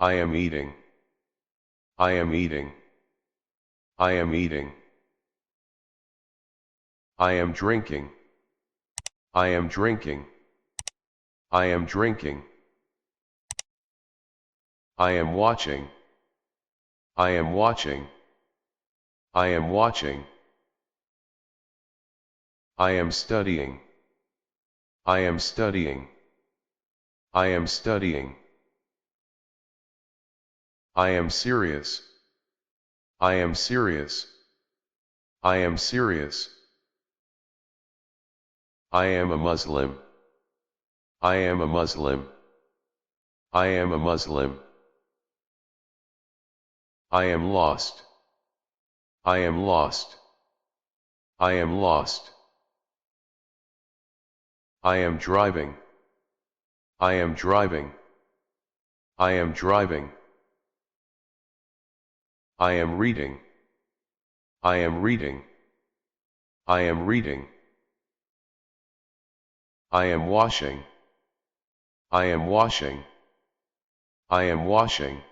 I am eating. I am eating. I am eating. I am drinking. I am drinking. I am drinking. I am watching. I am watching. I am watching. I am studying. I am studying. I am studying. I am serious. I am serious. I am serious. I am a Muslim. I am a Muslim. I am a Muslim. I am lost. I am lost. I am lost. I am driving. I am driving. I am driving. I am reading. I am reading. I am reading. I am washing. I am washing. I am washing.